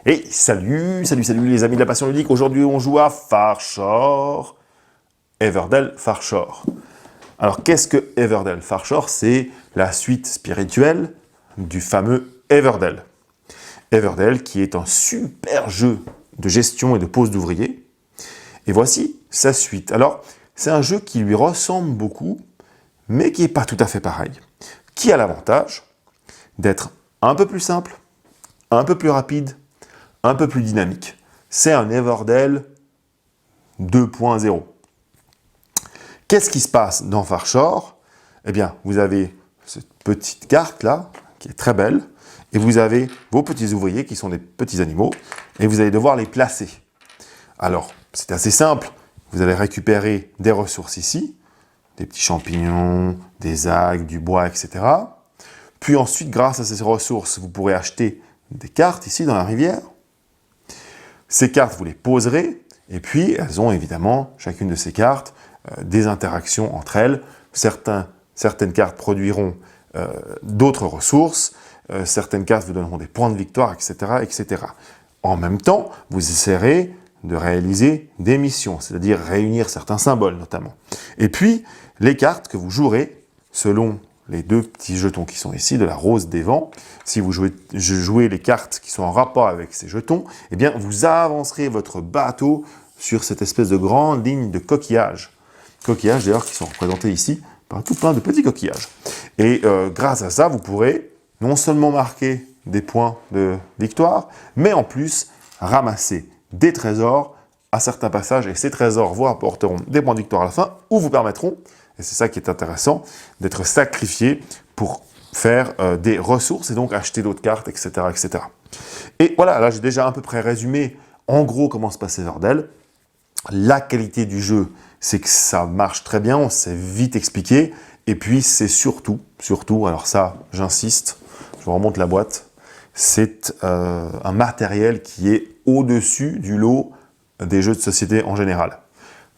Et salut les amis de la passion ludique. Aujourd'hui, on joue à Farshore. Everdell Farshore. Alors, qu'est-ce que Everdell Farshore? C'est la suite spirituelle du fameux Everdell. Everdell, qui est un super jeu de gestion et de pose d'ouvriers. Et voici sa suite. Alors, c'est un jeu qui lui ressemble beaucoup, mais qui n'est pas tout à fait pareil. Qui a l'avantage d'être un peu plus simple, un peu plus rapide, un peu plus dynamique. C'est un Everdell 2.0. Qu'est-ce qui se passe dans Farshore? Eh bien, vous avez cette petite carte-là, qui est très belle, et vous avez vos petits ouvriers, qui sont des petits animaux, et vous allez devoir les placer. Alors, c'est assez simple. Vous allez récupérer des ressources ici, des petits champignons, des algues, du bois, etc. Puis ensuite, grâce à ces ressources, vous pourrez acheter des cartes ici dans la rivière. Ces cartes, vous les poserez, et puis elles ont évidemment, chacune de ces cartes, des interactions entre elles. Certaines cartes produiront d'autres ressources, certaines cartes vous donneront des points de victoire, etc., etc. En même temps, vous essaierez de réaliser des missions, c'est-à-dire réunir certains symboles notamment. Et puis, les cartes que vous jouerez, selon les deux petits jetons qui sont ici, de la rose des vents, si vous jouez les cartes qui sont en rapport avec ces jetons, eh bien, vous avancerez votre bateau sur cette espèce de grande ligne de coquillages. Coquillages, d'ailleurs, qui sont représentés ici par tout plein de petits coquillages. Et grâce à ça, vous pourrez non seulement marquer des points de victoire, mais en plus ramasser des trésors à certains passages, et ces trésors vous rapporteront des points de victoire à la fin, ou vous permettront, et c'est ça qui est intéressant, d'être sacrifiés pour faire des ressources, et donc acheter d'autres cartes, etc., etc. Et voilà, là j'ai déjà à peu près résumé en gros comment se passe Everdell. La qualité du jeu, c'est que ça marche très bien, on s'est vite expliqué, et puis c'est surtout, alors ça j'insiste, je vous remonte la boîte, c'est un matériel qui est au-dessus du lot des jeux de société en général.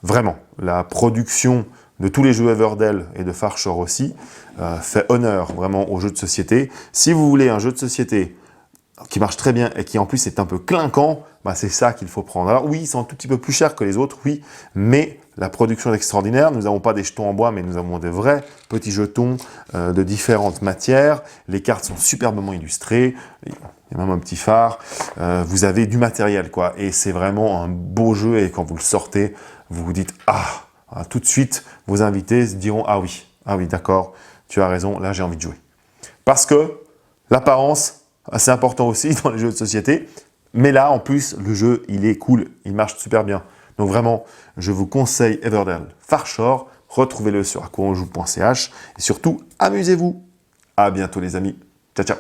Vraiment, la production de tous les jeux Everdell et de Farshore aussi fait honneur vraiment aux jeux de société. Si vous voulez un jeu de société qui marche très bien et qui en plus est un peu clinquant, bah c'est ça qu'il faut prendre. Alors oui, c'est un tout petit peu plus cher que les autres, oui, mais la production est extraordinaire. Nous n'avons pas des jetons en bois, mais nous avons des vrais petits jetons de différentes matières. Les cartes sont superbement illustrées, il y a même un petit phare. Vous avez du matériel, quoi, et c'est vraiment un beau jeu, et quand vous le sortez, vous vous dites « Ah !» Tout de suite, vos invités se diront « Ah oui, d'accord, tu as raison, là j'ai envie de jouer. » Parce que l'apparence, c'est important aussi dans les jeux de société, mais là, en plus, le jeu, il est cool, il marche super bien. Donc vraiment, je vous conseille Everdell Farshore, retrouvez-le sur aquaonjoue.ch et surtout, amusez-vous. À bientôt les amis, ciao ciao.